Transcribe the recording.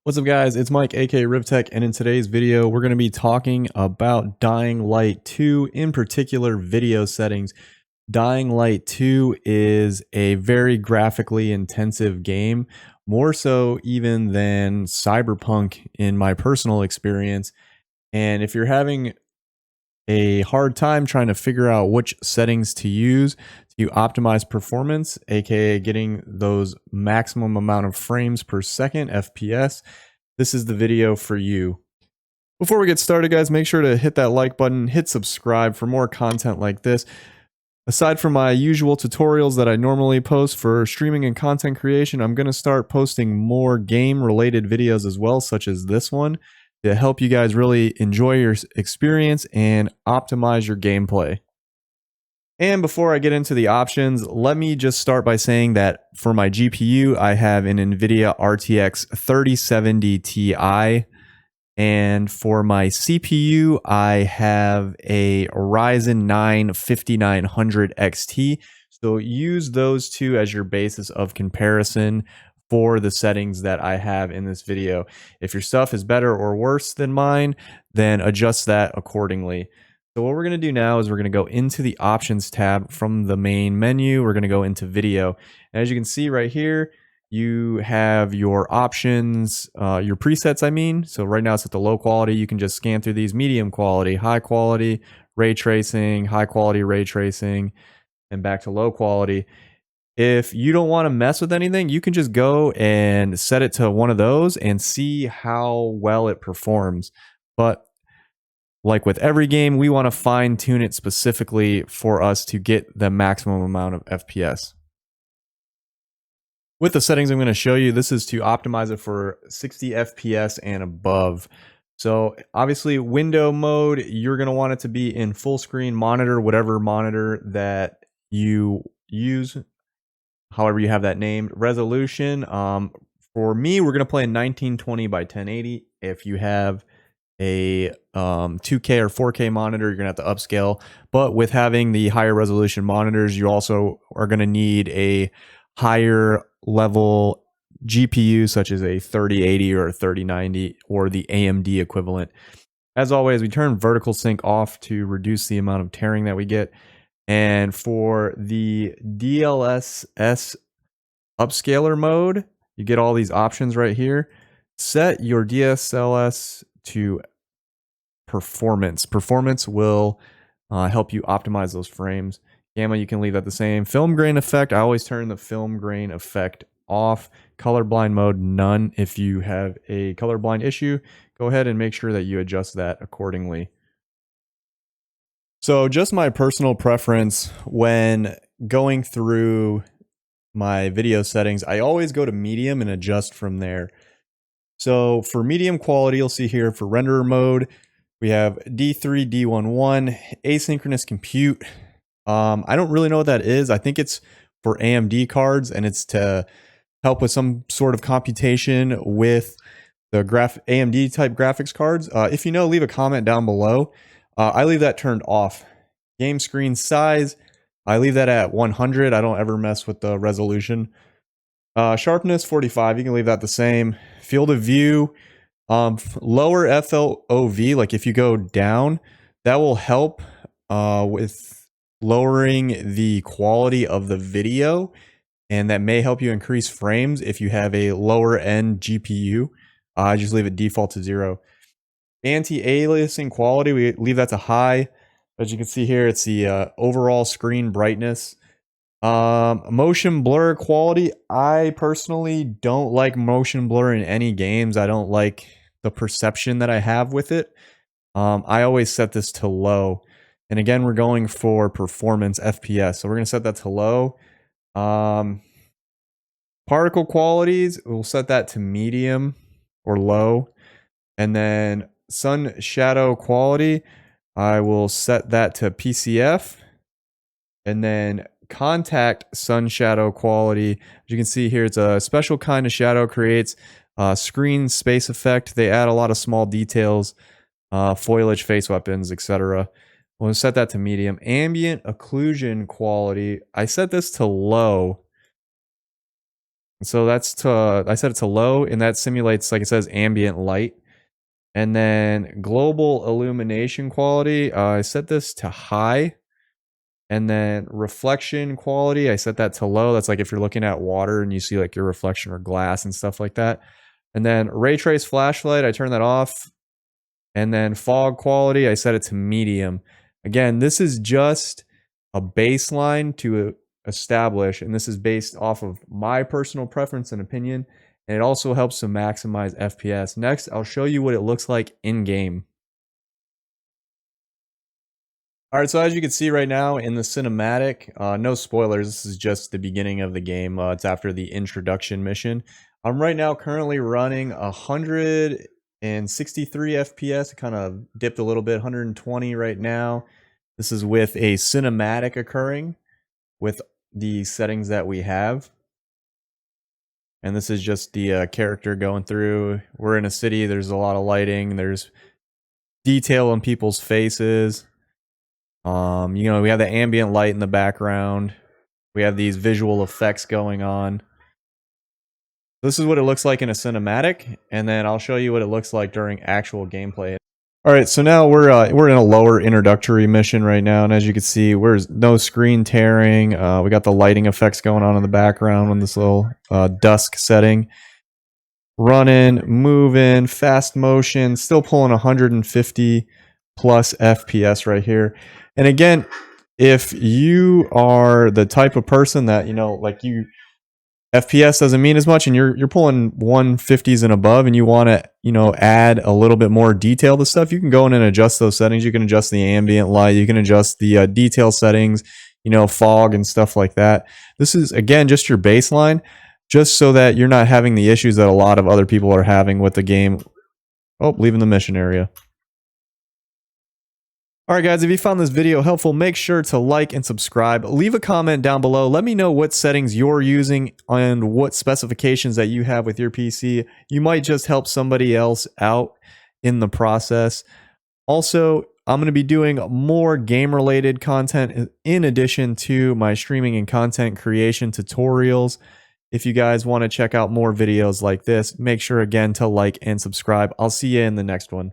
What's up guys, it's Mike aka RibTech, and in today's video we're going to be talking about Dying Light 2, in particular video settings. Dying Light 2 is a very graphically intensive game, more so even than Cyberpunk in my personal experience. And if you're having a hard time trying to figure out which settings to use to optimize performance, aka getting those maximum amount of frames per second, FPS, this is the video for you. Before we get started, guys, make sure to hit that like button, hit subscribe for more content like this. Aside from my usual tutorials that I normally post for streaming and content creation, I'm going to start posting more game-related videos as well, such as this one, to help you guys really enjoy your experience and optimize your gameplay. And before I get into the options, let me just start by saying that for my GPU, I have an NVIDIA RTX 3070 Ti. And for my CPU, I have a Ryzen 9 5900 XT. So use those two as your basis of comparison for the settings that I have in this video. If your stuff is better or worse than mine, then adjust that accordingly. So what we're going to do now is we're going to go into the options tab from the main menu. We're going to go into video. And as you can see right here, you have your options, your presets, I mean. So right now it's at the low quality. You can just scan through these: medium quality, high quality, ray tracing, high quality ray tracing, and back to low quality. If you don't want to mess with anything, you can just go and set it to one of those and see how well it performs. But like with every game, we want to fine tune it specifically for us to get the maximum amount of FPS. With the settings I'm going to show you, this is to optimize it for 60 FPS and above. So obviously window mode, you're going to want it to be in full screen monitor, whatever monitor that you use, however you have that named. Resolution, for me, we're going to play in 1920 by 1080. If you have a 2K or 4K monitor, you're going to have to upscale. But with having the higher resolution monitors, you also are going to need a higher level GPU, such as a 3080 or a 3090 or the AMD equivalent. As always, we turn vertical sync off to reduce the amount of tearing that we get. And for the DLSS upscaler mode, you get all these options right here. Set your DLSS to performance. Performance will help you optimize those frames. Gamma, you can leave that the same. Film grain effect, I always turn the film grain effect off. Colorblind mode, none. If you have a colorblind issue, go ahead and make sure that you adjust that accordingly. So just my personal preference when going through my video settings, I always go to medium and adjust from there. So for medium quality, you'll see here for renderer mode, we have D3, D11, asynchronous compute. I don't really know what that is. I think it's for AMD cards, and it's to help with some sort of computation with the AMD type graphics cards. If you know, leave a comment down below. I leave that turned off. Game screen size, I leave that at 100. I don't ever mess with the resolution. Sharpness 45, you can leave that the same. Field of view, lower FLOV, like if you go down, that will help with lowering the quality of the video, and that may help you increase frames if you have a lower end GPU. I just leave it default to 0. Anti-aliasing quality, we leave that to high. As you can see here, it's the overall screen brightness. Motion blur quality, I personally don't like motion blur in any games. I don't like the perception that I have with it. I always set this to low. And again, we're going for performance FPS, so we're going to set that to low. Particle qualities, we'll set that to medium or low. And then sun shadow quality, I will set that to PCF. And then contact sun shadow quality, as you can see here, it's a special kind of shadow, creates screen space effect. They add a lot of small details, foliage, face weapons, etc. We'll set that to medium. Ambient occlusion quality, I set this to low. So that's to, I set it to low, and that simulates, like it says, ambient light. And then global illumination quality, I set this to high. And then reflection quality, I set that to low. That's like if you're looking at water and you see like your reflection or glass and stuff like that. And then ray trace flashlight, I turn that off. And then fog quality, I set it to medium. Again, this is just a baseline to establish, and this is based off of my personal preference and opinion. And it also helps to maximize FPS. Next, I'll show you what it looks like in game. All right, so as you can see right now in the cinematic, no spoilers, this is just the beginning of the game. It's after the introduction mission. I'm right now currently running 163 FPS. It kind of dipped a little bit, 120 right now. This is with a cinematic occurring with the settings that we have. And this is just the character going through. We're in a city, there's a lot of lighting, there's detail on people's faces. We have the ambient light in the background. We have these visual effects going on. This is what it looks like in a cinematic, and then I'll show you what it looks like during actual gameplay. All right, so now we're in a lower introductory mission right now, and as you can see, there's no screen tearing. We got the lighting effects going on in the background with this little dusk setting. Running, moving, fast motion, still pulling 150 plus FPS right here. And again, if you are the type of person that, FPS doesn't mean as much and you're pulling 150s and above and you want to, add a little bit more detail to stuff, you can go in and adjust those settings. You can adjust the ambient light, you can adjust the detail settings, fog and stuff like that. This is, again, just your baseline, just so that you're not having the issues that a lot of other people are having with the game. Oh, leaving the mission area. Alright guys, if you found this video helpful, make sure to like and subscribe. Leave a comment down below. Let me know what settings you're using and what specifications that you have with your PC. You might just help somebody else out in the process. Also, I'm going to be doing more game-related content in addition to my streaming and content creation tutorials. If you guys want to check out more videos like this, make sure again to like and subscribe. I'll see you in the next one.